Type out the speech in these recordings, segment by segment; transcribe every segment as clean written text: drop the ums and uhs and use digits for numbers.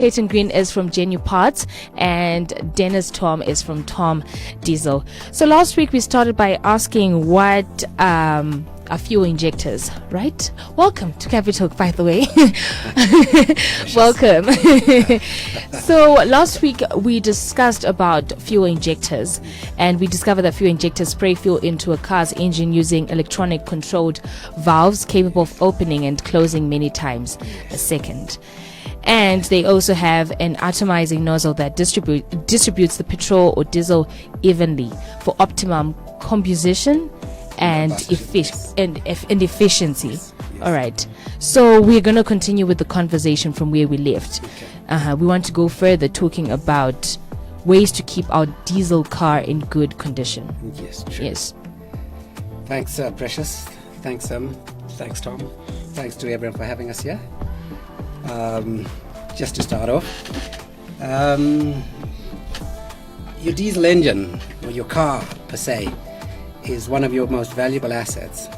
Clayton Green is from Genu Parts and Dennis Tom is from Tom Diesel. So last week we started by asking what are fuel injectors, right? Welcome to Capital, by the way. Welcome. So last week we discussed about fuel injectors, and we discovered that fuel injectors spray fuel into a car's engine using electronic controlled valves capable of opening and closing many times a second. And they also have an atomizing nozzle that distributes the petrol or diesel evenly for optimum composition and efficiency. Yes. All right. So we're going to continue with the conversation from where we left. Okay. We want to go further, talking about ways to keep our diesel car in good condition. Yes. True. Yes. Thanks, Precious. Thanks, Tom. Thanks to everyone for having us here. Just to start off, your diesel engine, or your car per se, is one of your most valuable assets,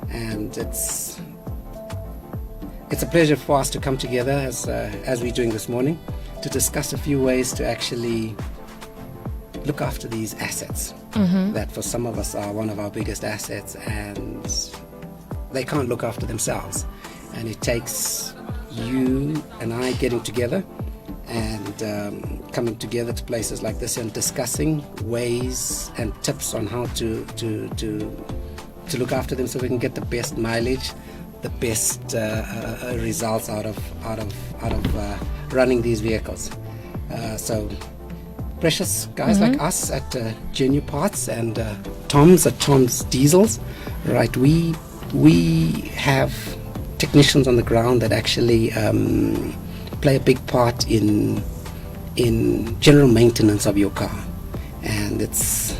and it's a pleasure for us to come together as we're doing this morning to discuss a few ways to actually look after these assets that for some of us are one of our biggest assets, and they can't look after themselves, and it takes you and I getting together and coming together to places like this and discussing ways and tips on how to look after them so we can get the best mileage, the best results out of running these vehicles. So precious guys like us at Genu Parts and Tom's at Tom's Diesels, right? We have technicians on the ground that actually play a big part in general maintenance of your car, and it's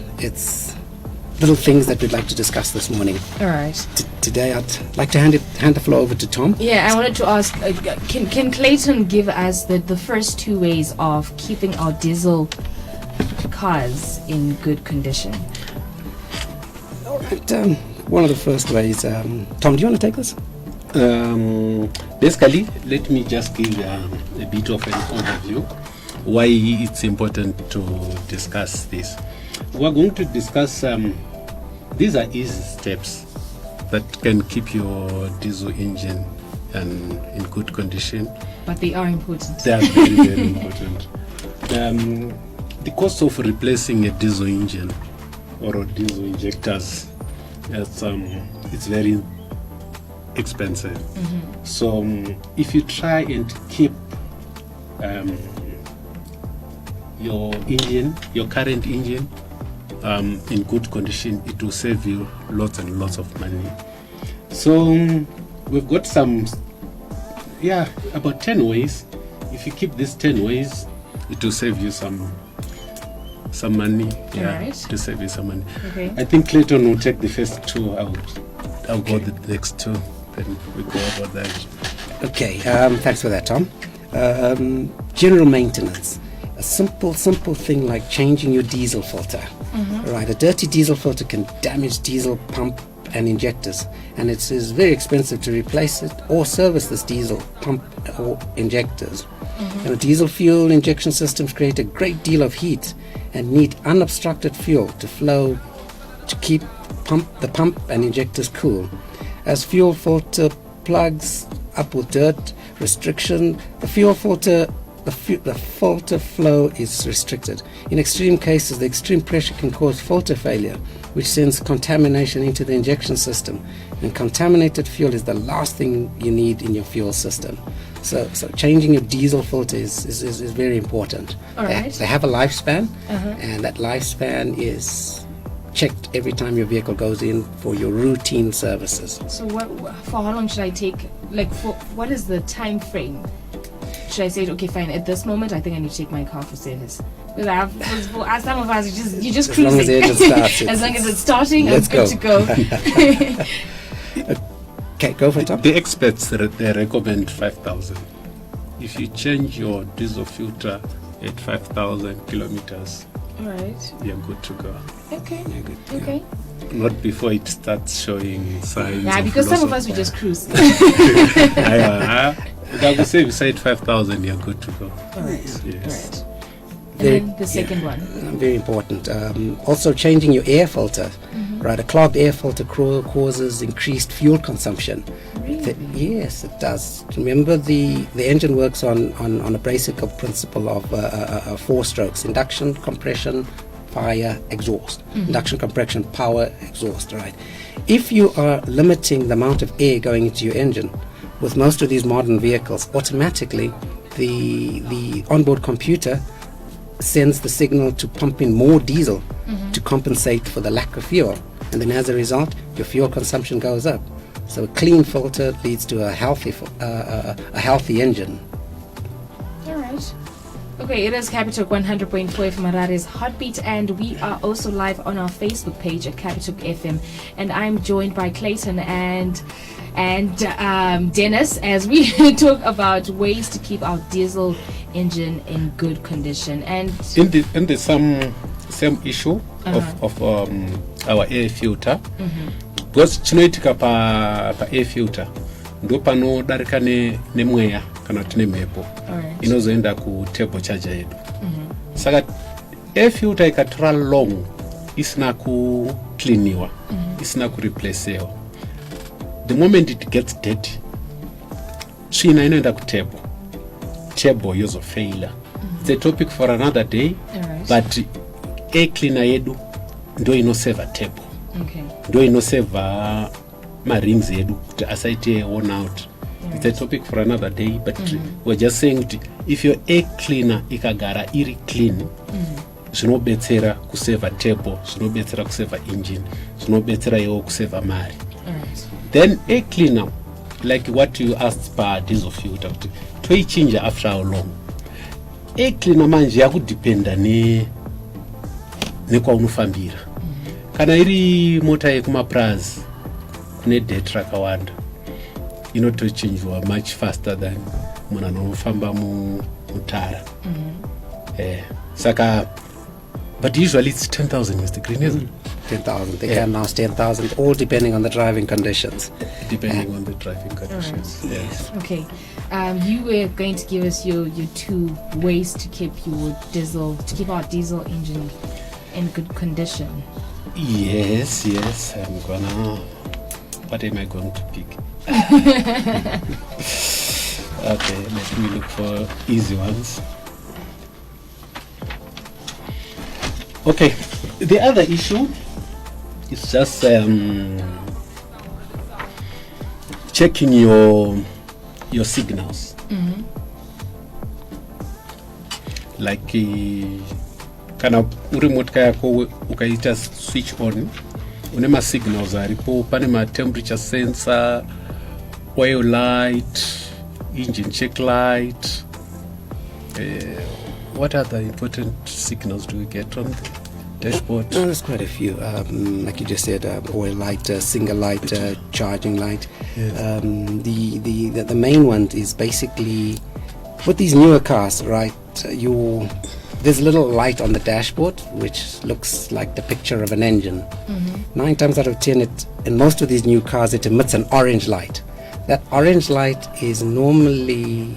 little things that we'd like to discuss this morning. All right. Today I'd like to hand the floor over to Tom. Yeah, I wanted to ask, can Clayton give us the first two ways of keeping our diesel cars in good condition? All right. One of the first ways, Tom, do you want to take this? Basically, let me just give a bit of an overview why it's important to discuss this. We're going to discuss these are easy steps that can keep your diesel engine in good condition. But they are important. They are very, very important. The cost of replacing a diesel engine or diesel injectors, it's very expensive. So if you try and keep your current engine in good condition, it will save you lots and lots of money. So we've got about 10 ways. If you keep these 10 ways, it will save you some money. Right. To save you some money. Okay. I think Clayton will take the first two. I'll go the next two. Then we go about that. Okay, thanks for that, Tom. General maintenance. A simple thing like changing your diesel filter. Right, a dirty diesel filter can damage diesel pump and injectors, and it is very expensive to replace it or service this diesel pump or injectors. And diesel fuel injection systems create a great deal of heat and need unobstructed fuel to flow to keep the pump and injectors cool. As fuel filter plugs up with dirt restriction, the filter flow is restricted. In extreme cases, the extreme pressure can cause filter failure, which sends contamination into the injection system. And contaminated fuel is the last thing you need in your fuel system. So changing your diesel filter is very important. All right. They have a lifespan, and that lifespan is checked every time your vehicle goes in for your routine services. So for how long should I take, what is the time frame? Should I say, okay, fine, at this moment I think I need to take my car for service? Because for some of us, you're just cruising. As long as the engine starts. As long as it's starting, Let's I'm good to go. Okay, go for it, Tom. The experts, they recommend 5,000. If you change your diesel filter at 5,000 kilometers, all right, you're good to go. Okay. Yeah, good. Okay. Not before it starts showing signs. Yeah, because some of us we just cruise. Save beside 5,000, you're good to go. All right. Yes. All right. And Very- then the second one. Very important. Also, changing your air filter. Right, a clogged air filter causes increased fuel consumption. Yes, it does. Remember, the engine works on a basic principle of 4 strokes: induction, compression, fire, exhaust. Induction, compression, power, exhaust. Right. If you are limiting the amount of air going into your engine, with most of these modern vehicles, automatically the onboard computer sends the signal to pump in more diesel to compensate for the lack of fuel, and then as a result your fuel consumption goes up. So a clean filter leads to a healthy engine. All right. Okay, it is Capital 100.4 FM Harare's Heartbeat, and we are also live on our Facebook page at Capital FM. And I'm joined by Clayton and Dennis as we talk about ways to keep our diesel engine in good condition. And In the same issue of our air filter, because chinoitika pa air filter ndo panodarika nemweya kana kuti nemhepo inozoenda ku table charger yedu. Saka air filter ikatora long isina kucleaniwa, isina kureplacewa, the moment it gets dirty, tsvina inoenda ku table yozofaila. It's a topic for another day. But air cleaner yedu ndo inoseva table, ndo inoseva marings yedu kuti asaite worn out. It's a topic for another day, but we're just saying that if your air cleaner ikagara iri clean, zvinobetsera kuseva table, zvinobetsera kuseva engine, zvinobetsera iwo kuseva mari. Then air cleaner, like what you asked per diesel filter, toichinja after how long? Air cleaner manje yakudependa nekwaunofambira. Kana iri mota yekumaprazi kune det rakawanda, inotochinjwa much faster than munhu anofamba mutara. Saka, but usually it's 10,000 is the green, isn't it? 10,000. They can last 10,000, all depending on the driving conditions. Depending on the driving conditions. Yes. Okay, you were going to give us your 2 ways to keep our diesel engine in good condition. Yes. What am I going to pick? Okay, let me look for easy ones. Okay, the other issue is just checking your signals. Like kana uri motka yako ukaita switch on, une ma signals aripo, pane ma temperature sensor, oil light, engine check light. What other important signals do we get on the dashboard? No, there's quite a few. Like you just said, oil light, single light, charging light. Yes. The main one is basically with these newer cars, right? There's a little light on the dashboard which looks like the picture of an engine. 9 times out of 10, in most of these new cars, it emits an orange light. That orange light is normally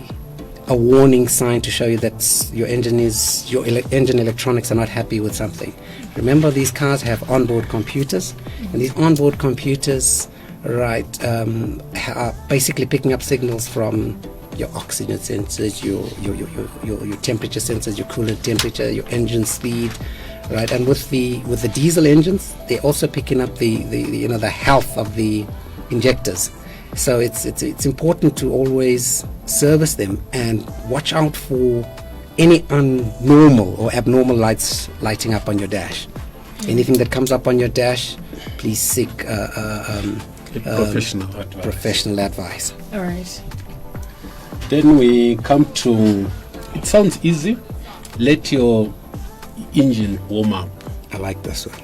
a warning sign to show you that your engine electronics are not happy with something. Remember, these cars have onboard computers, and these onboard computers, right, are basically picking up signals from your oxygen sensors, your temperature sensors, your coolant temperature, your engine speed, right? And with the diesel engines, they're also picking up the health of the injectors. So it's important to always service them and watch out for any abnormal or abnormal lights lighting up on your dash. Anything that comes up on your dash, please seek professional advice. All right. Then we come to, it sounds easy, let your engine warm up. I like this one.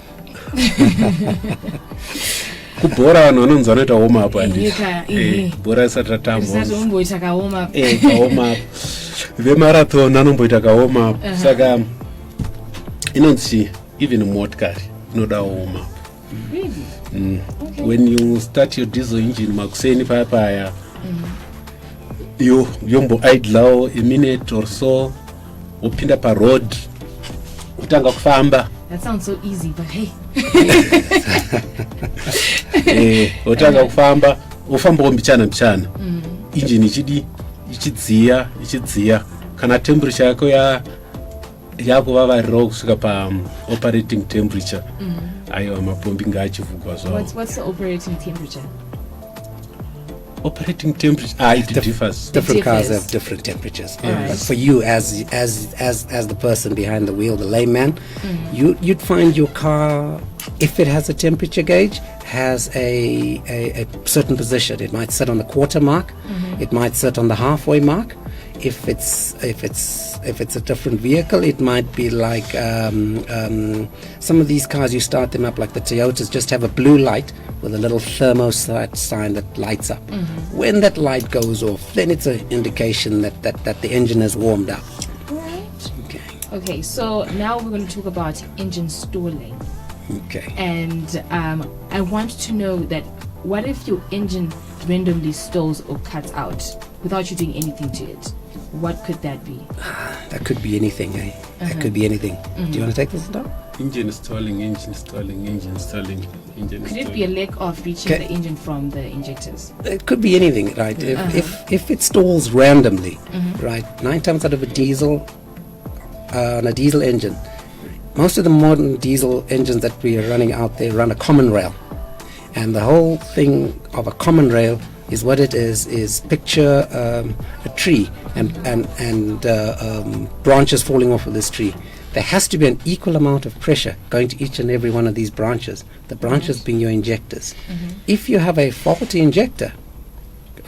Kubhora vanhu vanonzi vanoita warm up bhora isati ratamba warm up, vemarathon anomboita ka warm up. Saka inonzi even motikari inoda warm up. Really? When you start your diesel engine makuseni paya yombo idlawo a minute or so upinda pa road utanga kufamba. That sounds so easy, but hey. Utanga kufamba ufamba mbichana engine ichidziya kana temperature yako yako vava ro kusvika pa operating temperature. Ayo mapombi ngachivugwa zvawo. What's the operating temperature? Operating temperature, it differs. Different cars have different temperatures. Right. But for you, as the person behind the wheel, the layman, you'd find your car, if it has a temperature gauge, has a certain position. It might sit on the quarter mark. It might sit on the halfway mark. If it's a different vehicle, it might be like some of these cars. You start them up like the Toyotas, just have a blue light with a little thermostat sign that lights up. When that light goes off, then it's an indication that the engine has warmed up. Right. Okay. So now we're going to talk about engine stalling. Okay. And I want to know that what if your engine randomly stalls or cuts out without you doing anything to it? What could that be? That could be anything, eh? That could be anything. Do you want to take this down? Engine stalling. Could it be a lack of reaching the engine from the injectors? It could be anything, right? If it stalls randomly, right? 9 times out of a diesel, on a diesel engine, most of the modern diesel engines that we are running out there run a common rail. And the whole thing of a common rail is what it is picture a tree and branches falling off of this tree. There has to be an equal amount of pressure going to each and every one of these branches, the branches being your injectors. If you have a faulty injector,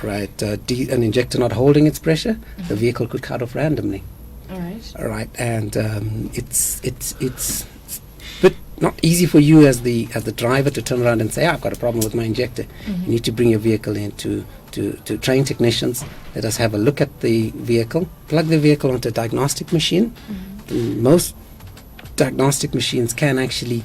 right, an injector not holding its pressure, the vehicle could cut off randomly. All right, and it's but not easy for you as the driver to turn around and say, I've got a problem with my injector. You need to bring your vehicle in to train technicians. Let us have a look at the vehicle, plug the vehicle onto a diagnostic machine. Most diagnostic machines can actually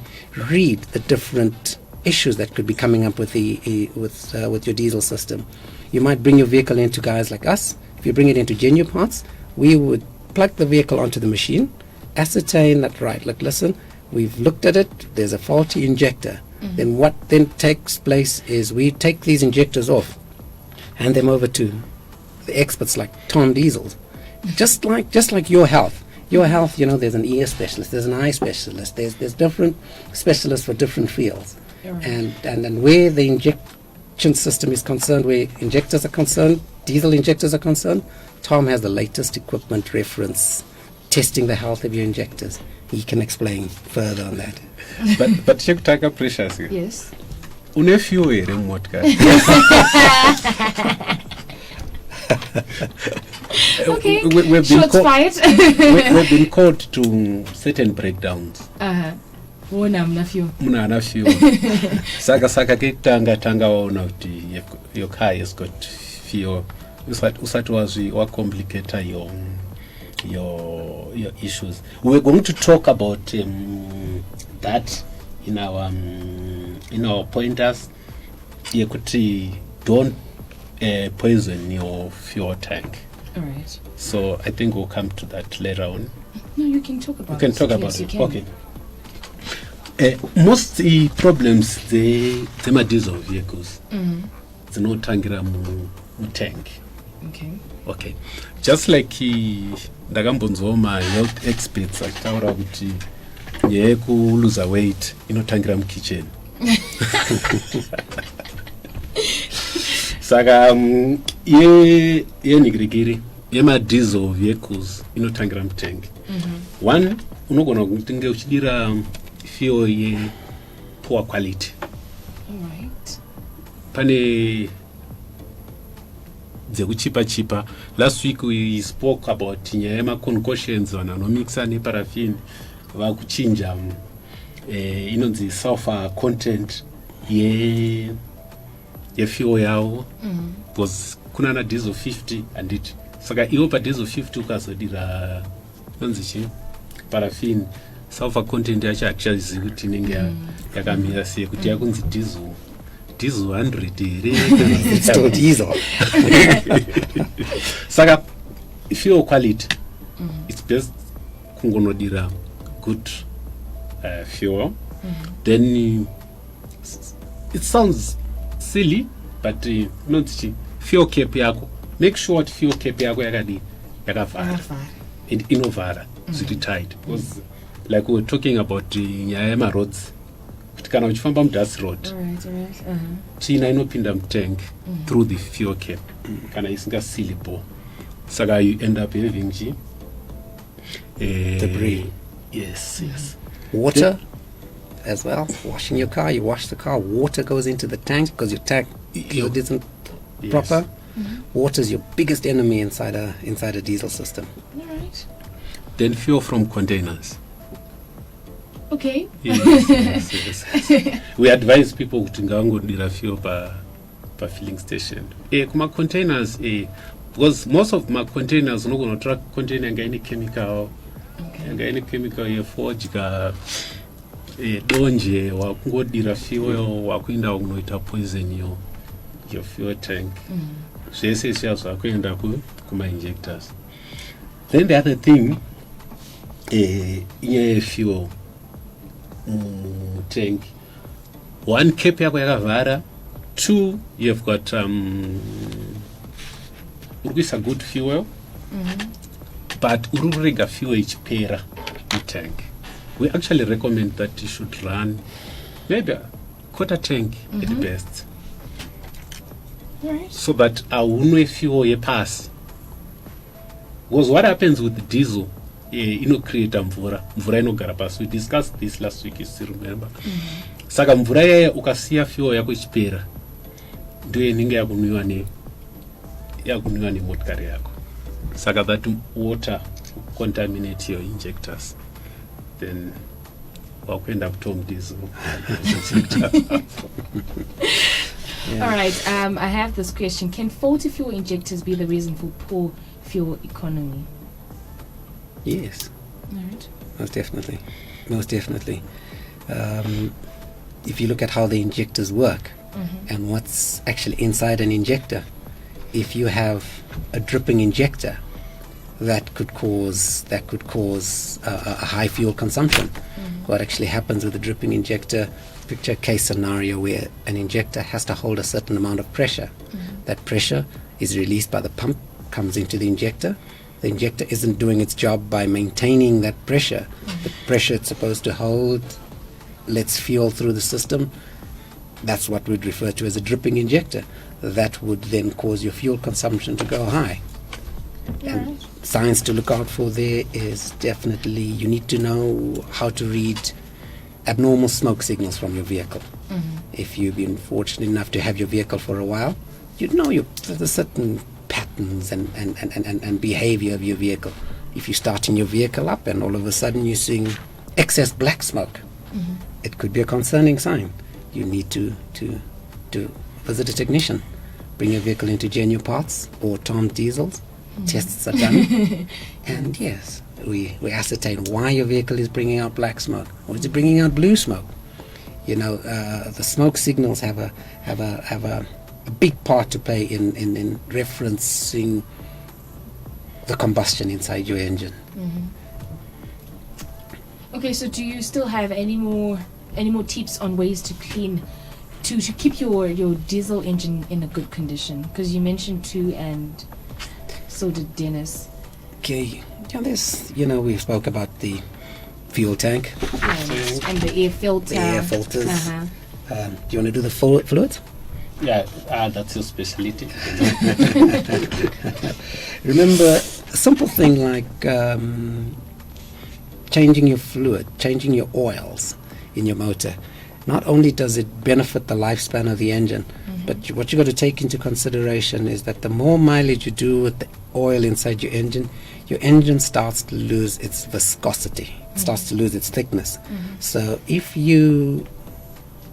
read the different issues that could be coming up with with your diesel system. You might bring your vehicle into guys like us. If you bring it into Genu Parts, we would plug the vehicle onto the machine, ascertain that, right, look, listen, we've looked at it, there's a faulty injector. Then what then takes place is we take these injectors off, hand them over to the experts like Tom Diesel. Just like your health. Your health, there's an ear specialist, there's an eye specialist, there's different specialists for different fields. And where the injection system is concerned, where injectors are concerned, diesel injectors are concerned, Tom has the latest equipment reference, testing the health of your injectors. He can explain further on that. But check taka precious. Yes. Une fuel here motka. Okay. We've Shots fired. We've been called to certain breakdowns. Muna few. Saka ke tanga waona kuti your car has got fuel. Usati wa complicate your issues. We're going to talk about that in our pointers. Yekuti don't poison your fuel tank. All right. So I think we'll come to that later on. No, you can talk about it. You can talk about yes, it. You can. Okay. Most the problems the diesel vehicles. Dzinotangira mu tank. Okay. Just like ndakambonzoma health experts akitaura kuti yeku lose weight inotangira mu kitchen. Saka ye nigirigiri yema diesel vehicles inotangira mu tank. One unogona kutinge uchidira fuel ye poor quality. All right. Pane cheaper. Last week we spoke about nyama concoctions vanomixa neparaffin vakuchinja inonzi sulfur content ye fuel yavo because kuna na diesel 50 and it saka iwo pa diesel 50 ukazodira nonzi chi paraffin sulfur content yacho actually kuti inenge yakamira sei kuti yakunzi diesel 100 It's still diesel. saka fuel quality it's best kungonodira good fuel. Then it sounds silly but not fuel cap yako, make sure what fuel cap yako yakavhara and inovhara zviri tight, because like we were talking about nyaya yemaroads kuti kana uchifamba mudust road tsvina inopinda mutank through the fuel cap kana isingasili bore, saka you end up having debris. Yes. Water as well. Washing your car, you wash the car, water goes into the tank because your tank fluid isn't proper. Water is your biggest enemy inside a diesel system. Alright. Then fuel from containers. Okay. Yes. We advise people kuti ngavangodira fuel pa filling station. Kuma containers because most of my containers unogona kutora container yanga ine chemical yefodya donje wakungodira fuel wakuenda kunoita poison your fuel tank. Zvese zviya zvakuenda kuma injectors. Then the other thing inyaya fuel tank, one cap yako yakavhara, two you've got urikuisa good fuel but ururega fuel ichipera tank. We actually recommend that you should run maybe a quarter tank at the best, so that aunwe fuel yepasi, because what happens with diesel create mvura inogara pasi. We discussed this last week, you still remember. Saka mvura yaya ukasiya fuel yako ichipera ndio inenge yakunwiwa nemotikari yako, saka that water contaminate your injectors, then wakuenda kutom diesel. All right. I have this question: can faulty fuel injectors be the reason for poor fuel economy? Yes. All right. Most definitely. If you look at how the injectors work and what's actually inside an injector, if you have a dripping injector, that could cause a high fuel consumption. What actually happens with a dripping injector? Picture a case scenario where an injector has to hold a certain amount of pressure. That pressure is released by the pump, comes into the injector. The injector isn't doing its job by maintaining that pressure. The pressure it's supposed to hold lets fuel through the system. That's what we'd refer to as a dripping injector. That would then cause your fuel consumption to go high. And signs to look out for there is definitely you need to know how to read abnormal smoke signals from your vehicle. If you've been fortunate enough to have your vehicle for a while, you'd know the certain patterns and behavior of your vehicle. If you're starting your vehicle up and all of a sudden you're seeing excess black smoke, it could be a concerning sign. You need to visit a technician, bring your vehicle into Genuine Parts or Tom Diesels. Tests are done, and yes, we ascertain why your vehicle is bringing out black smoke, or is it bringing out blue smoke. The smoke signals have a big part to play in referencing the combustion inside your engine. Okay, so do you still have any more tips on ways to clean, to keep your diesel engine in a good condition? Because you mentioned two, and so did Dennis. Okay, we spoke about the fuel tank and the air filter. The air filters. Do you want to do the fluids? Yeah, that's your specialty. Remember, a simple thing like changing your fluid, changing your oils in your motor. Not only does it benefit the lifespan of the engine, but what you've got to take into consideration is that the more mileage you do with the oil inside your engine starts to lose its viscosity. It starts to lose its thickness. So if you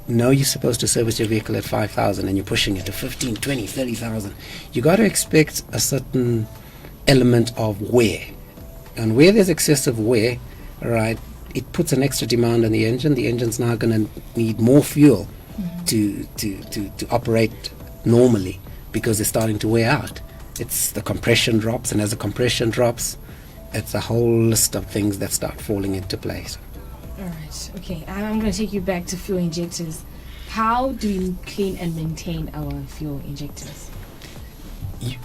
know you're supposed to service your vehicle at 5,000 and you're pushing it to 15, 20, 30,000, you got to expect a certain element of wear. And where there's excessive wear, right, it puts an extra demand on the engine. The engine's now going to need more fuel to operate normally because they're starting to wear out. It's the compression drops, and as the compression drops, it's a whole list of things that start falling into place. All right. Okay. I'm going to take you back to fuel injectors. How do we clean and maintain our fuel injectors?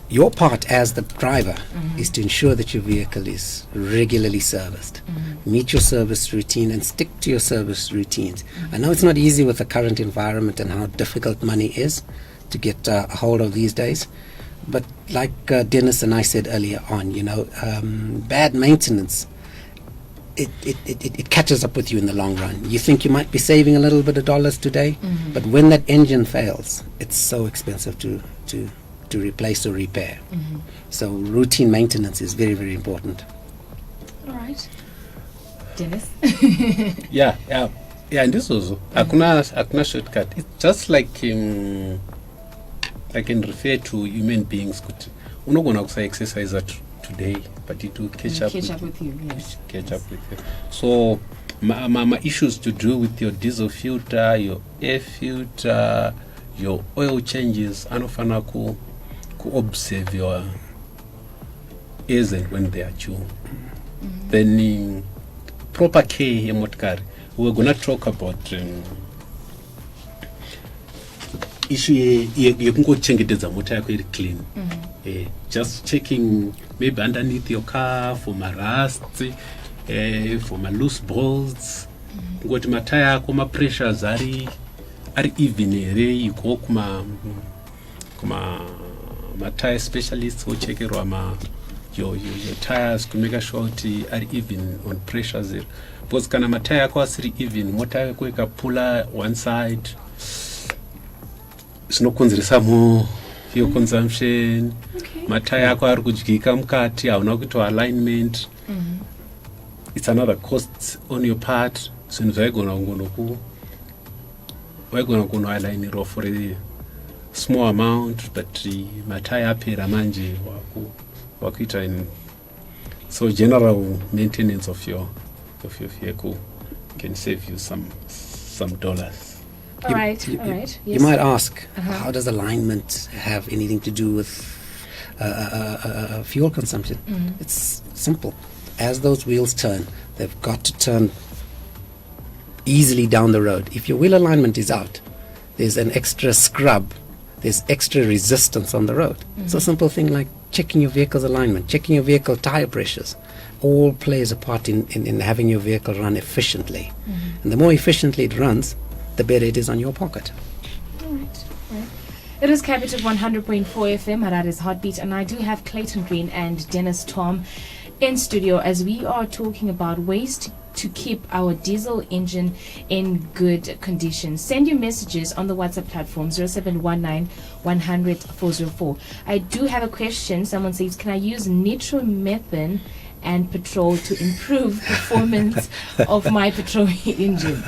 Your part as the driver is to ensure that your vehicle is regularly serviced. Meet your service routine and stick to your service routines. I know it's not easy with the current environment and how difficult money is to get a hold of these days. But like Dennis and I said earlier on, bad maintenance, it catches up with you in the long run. You think you might be saving a little bit of dollars today, but when that engine fails, it's so expensive to replace or repair. So routine maintenance is very, very important. All right. Dennis? Yeah, and this also, hakuna shortcut. It's just like I can refer to human beings. Unogona kusa exercise today, but it will catch up with you. Yes. Catch up with you. So, my issues to do with your diesel filter, your air filter, your oil changes, anofana ku observe your airs and when they are due. Then proper care in motkar. We're gonna talk about issue yekungochengedza mota yako iri clean. Just checking maybe underneath your car for my rust, for my loose bolts. Ngoti mataya yako ma pressures ari even ere. You go kuma tire specialists who check your tires to make sure are even on pressures there. Because kana mataya yako asiri even, mota yako ikapula one side, zvinokonzeresa more fuel consumption. Mataya yako ari kudyika mukati, hauna kuita alignment. It's another cost on your part. So vaigona kunoalign for a small amount, but mataya apera manje wakuita in. So general maintenance of your vehicle can save you some dollars. All right. Yes. You might ask, how does alignment have anything to do with fuel consumption? It's simple. As those wheels turn, they've got to turn easily down the road. If your wheel alignment is out, there's an extra scrub, there's extra resistance on the road. So a simple thing like checking your vehicle's alignment, checking your vehicle tire pressures, all plays a part in having your vehicle run efficiently. And the more efficiently it runs, the better it is on your pocket. All right. It is Capital 100.4 FM, Harari's Heartbeat, and I do have Clayton Green and Dennis Tom in studio as we are talking about ways to keep our diesel engine in good condition. Send your messages on the WhatsApp platform 0719 100 404. I do have a question. Someone says, can I use nitromethane and petrol to improve performance of my petrol engine?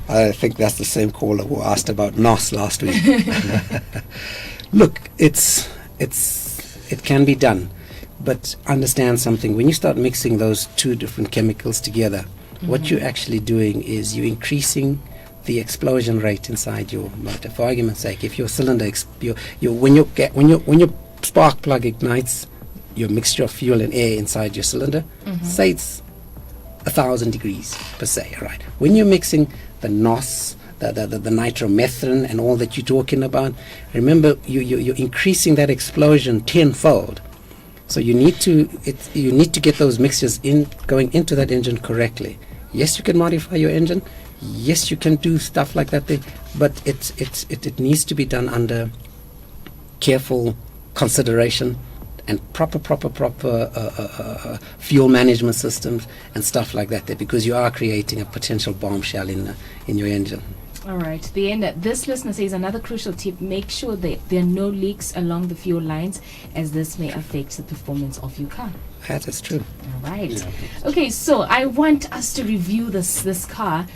I think that's the same caller who asked about NOS last week. Look, it can be done. But understand something, when you start mixing those two different chemicals together, what you're actually doing is you're increasing the explosion rate inside your motor. For argument's sake, if your cylinder, when your spark plug ignites, your mixture of fuel and air inside your cylinder, say it's 1,000 degrees per se, right? When you're mixing the NOS, the nitromethane and all that you're talking about, remember you're increasing that explosion tenfold. So you need to get those mixtures going into that engine correctly. Yes, you can modify your engine. Yes, you can do stuff like that, but it needs to be done under careful consideration and proper fuel management systems and stuff like that, because you are creating a potential bombshell in your engine. All right. The end. This listener says another crucial tip: make sure that there are no leaks along the fuel lines, as this may affect the performance of your car. That is true. All right. Yeah. Okay. So I want us to review this car,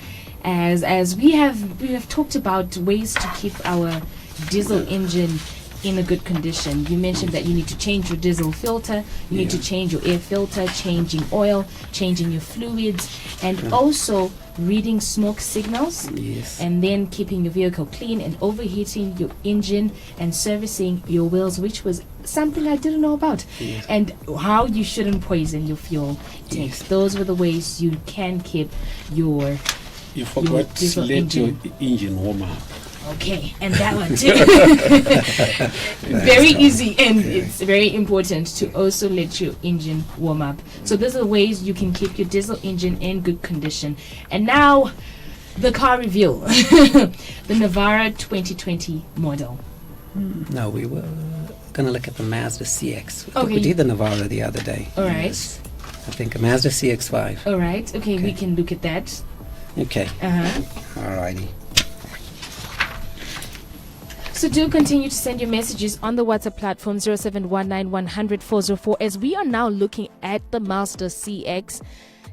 as we have talked about ways to keep our diesel engine in a good condition. You mentioned that you need to change your diesel filter, you need to change your air filter, changing oil, changing your fluids, and also reading smoke signals, Yes. and then keeping your vehicle clean and overheating your engine and servicing your wheels, which was something I didn't know about. Yes. And how you shouldn't poison your fuel tanks. Yes. Those were the ways you can keep your You forgot to diesel let your engine. engine warm up. Okay, and that one too. Very easy, and it's very important to also let your engine warm up. So those are ways you can keep your diesel engine in good condition. And now, the car review. The Navara 2020 model. No, we were going to look at the Mazda CX. Okay. We did the Navara the other day. All right. Yes. I think a Mazda CX-5. All right. Okay, we Okay. can look at that. Okay. Uh-huh. Alrighty. So do continue to send your messages on the WhatsApp platform 0719 100 404 as we are now looking at the Mazda CX.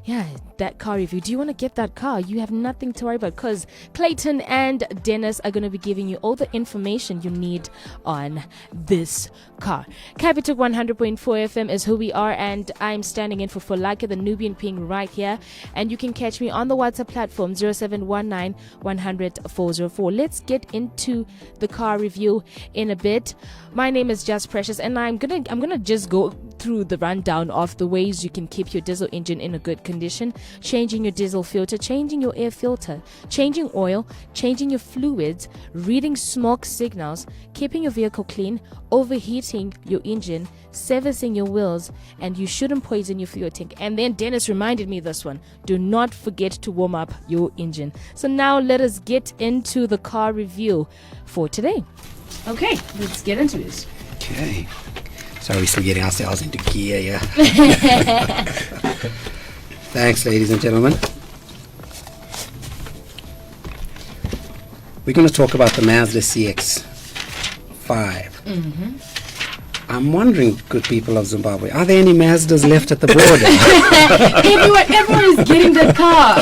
Yeah, that car review. Do you want to get that car? You have nothing to worry about because Clayton and Dennis are going to be giving you all the information you need on this car. Capital 100.4 FM is who we are, and I'm standing in for Folake, the Nubian Ping, right here. And you can catch me on the WhatsApp platform 0719 100 404. Let's get into the car review in a bit. My name is Just Precious, and I'm gonna just go through the rundown of the ways you can keep your diesel engine in a good condition: changing your diesel filter, changing your air filter, changing oil, changing your fluids, reading smoke signals, keeping your vehicle clean, overheating your engine, servicing your wheels, and you shouldn't poison your fuel tank. And then Dennis reminded me this one: do not forget to warm up your engine. So now let us get into the car review for today. Okay, let's get into it. Okay. Sorry, we're still getting ourselves into gear here. Thanks, ladies and gentlemen. We're going to talk about the Mazda CX-5. I'm wondering, good people of Zimbabwe, are there any Mazdas left at the border? Everyone is getting that car.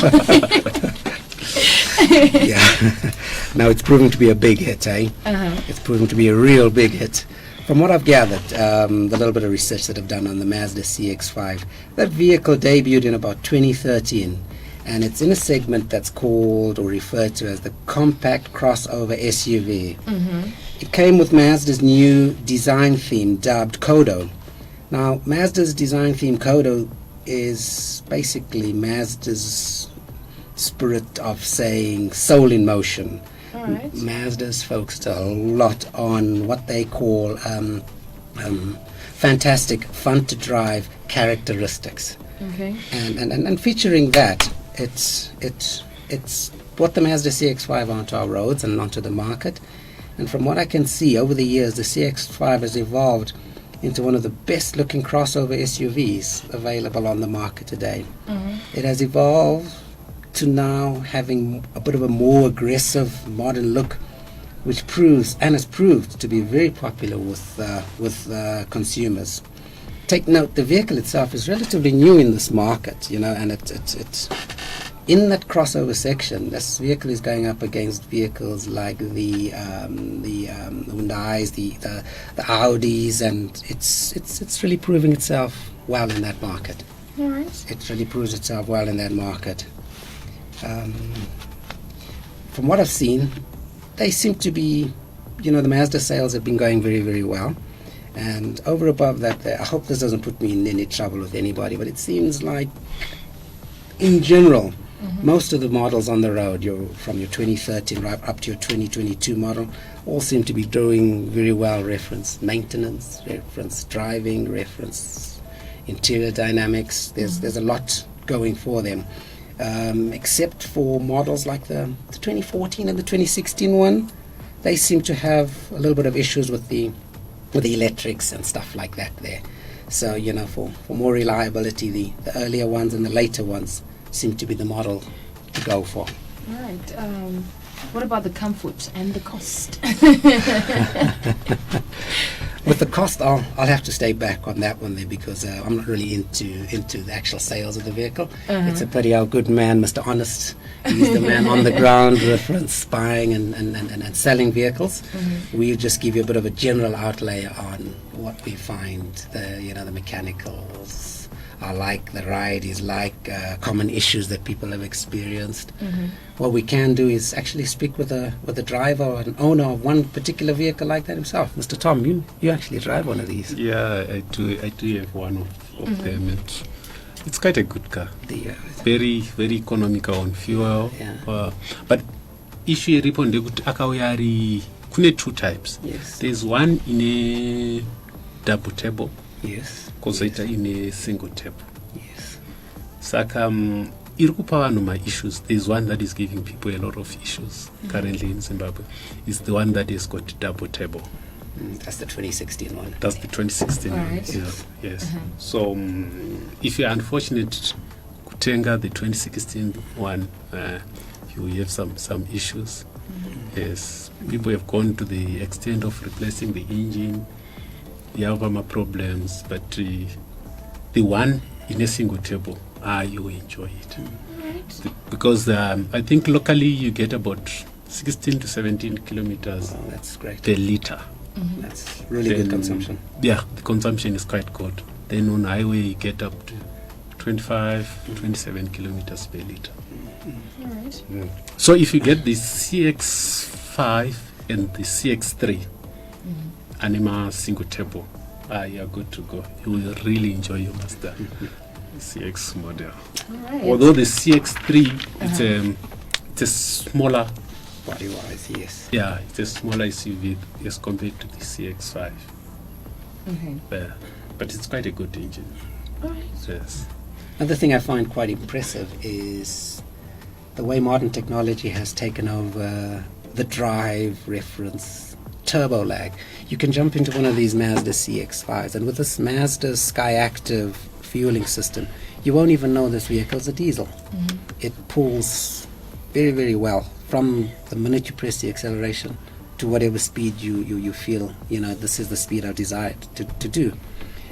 Yeah. Now, it's proving to be a big hit, eh? It's proving to be a real big hit. From what I've gathered, the little bit of research that I've done on the Mazda CX-5, that vehicle debuted in about 2013, and it's in a segment that's called or referred to as the compact crossover SUV. It came with Mazda's new design theme dubbed Kodo. Now, Mazda's design theme Kodo is basically Mazda's spirit of saying soul in motion. All right. Mazda's focused a lot on what they call fantastic, fun to drive characteristics, Okay. and featuring that, it's brought the Mazda CX-5 onto our roads and onto the market. And from what I can see over the years, the CX-5 has evolved into one of the best looking crossover SUVs available on the market today. It has evolved to now having a bit of a more aggressive modern look, which proves and has proved to be very popular with consumers. Take note, the vehicle itself is relatively new in this market, and it's in that crossover section. This vehicle is going up against vehicles like the Hyundais, the Audis, and it's really proving itself well in that market. All right. It really proves itself well in that market. From what I've seen, they seem to be, the Mazda sales have been going very, very well. And over above that, I hope this doesn't put me in any trouble with anybody, but it seems like, in general, most of the models on the road, from your 2013 right up to your 2022 model, all seem to be doing very well. Reference maintenance, reference driving, reference interior dynamics. There's a lot going for them. Except for models like the 2014 and the 2016 one, they seem to have a little bit of issues with the electrics and stuff like that there. So, for more reliability, the earlier ones and the later ones seem to be the model to go for. All right. What about the comfort and the cost? With the cost, I'll have to stay back on that one there because I'm not really into the actual sales of the vehicle. It's a pretty good man, Mr. Honest. He's the man on the ground, reference buying and selling vehicles. We just give you a bit of a general outlay on what we find, the mechanicals are like, the ride is like, common issues that people have experienced. What we can do is actually speak with a driver or an owner of one particular vehicle like that himself. Mr. Tom, you actually drive one of these. Yeah, I do have one of them. It's quite a good car. Very, very economical on fuel. Yeah. But issue riponde kuti akauya kune two types. Yes. There's one in a double table. Yes. Kozoita in a single table. Yes. Saka iri kupa vanhu ma-issues. There's one that is giving people a lot of issues currently in Zimbabwe. It's the one that has got double table. That's the 2016 one. That's the 2016 one. Right. Yes. So if you're unfortunate kutenga the 2016 one, you have some issues. Yes. People have gone to the extent of replacing the engine. You have problems, but the one in a single table, you enjoy it. Because I think locally you get about 16 to 17 kilometers Wow, that's great. per liter. That's really good consumption. Yeah, the consumption is quite good. Then on highway you get up to 25 to 27 kilometers per liter. All right. So if you get the CX5 and the CX3, Anima single table, you're good to go. You will really enjoy your Mazda CX model. All right. Although the CX3, it's a smaller, Body-wise, yes. yeah, it's a smaller SUV as compared to the CX5. Okay. But it's quite a good engine. All right. Yes. Another thing I find quite impressive is the way modern technology has taken over the drive, reference, turbo lag. You can jump into one of these Mazda CX-5s, and with this Mazda Skyactiv fueling system, you won't even know this vehicle's a diesel. It pulls very, very well from the minute you press the acceleration to whatever speed you feel, this is the speed I've desired to do.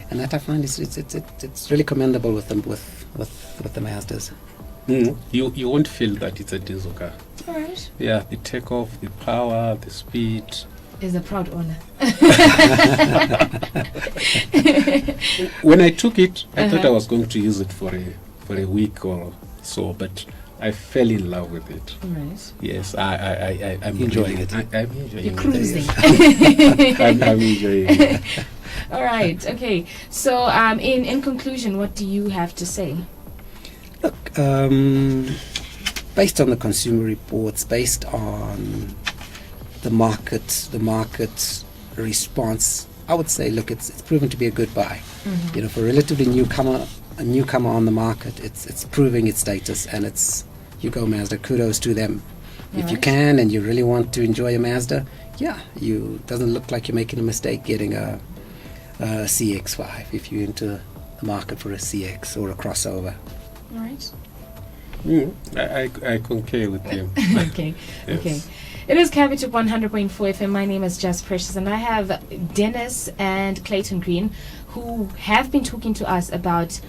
And that I find it's really commendable with them with the Mazdas. You won't feel that it's a diesel car. All right. Yeah, the takeoff, the power, the speed. Is a proud owner. When I took it, I thought I was going to use it for a week or so, but I fell in love with it. All right. Yes, I'm Enjoying really, it. I'm enjoying You're it. cruising. I'm enjoying it. All right. Okay. So, in conclusion, what do you have to say? Look, based on the consumer reports, based on the market response, I would say, look, it's proven to be a good buy. For a relatively newcomer on the market, it's proving its status, and it's Yugo Mazda. Kudos to them. If you can and you really want to enjoy a Mazda, doesn't look like you're making a mistake getting a CX-5 if you're into the market for a CX or a crossover. All right. I concur with you. Okay. Yes. Okay. It is Cabbage at 100.4 FM. My name is Just Precious, and I have Dennis and Clayton Green, who have been talking to us about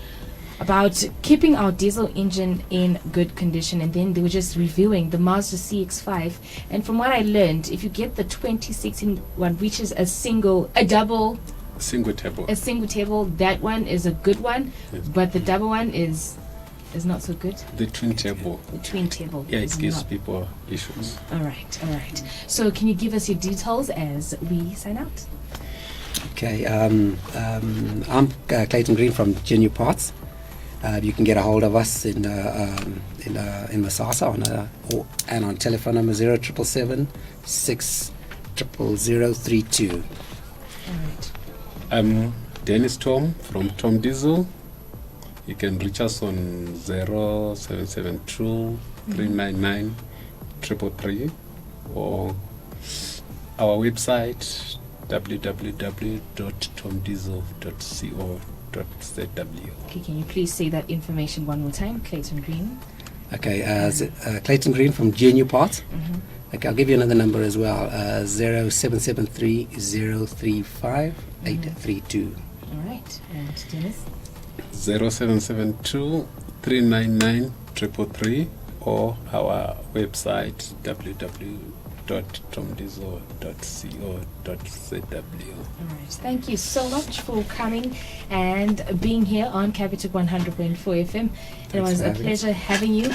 keeping our diesel engine in good condition, and then they were just reviewing the Mazda CX-5. And from what I learned, if you get the 2016 one, which is a single table, that one is a good one, Yes. but the double one is not so good. The twin table. The twin table. Yeah, is it gives not. people issues. All right. So can you give us your details as we sign out? Okay, I'm Clayton Green from Genuine Parts. You can get a hold of us in Masasa and on telephone number 0777 60032. All right. I'm Dennis Tom from Tom Diesel. You can reach us on 0772 399 333 or our website www.tomdiesel.co.zw. Okay, can you please say that information one more time, Clayton Green? Okay, Clayton Green from Genuine Parts. Okay, I'll give you another number as well. 0773 035 832. All right. And Dennis? 0772 399 333 or our website www.tomdizo.co.zw. All right. Thank you so much for coming and being here on Capital 100.4 FM. It was for a having pleasure having you.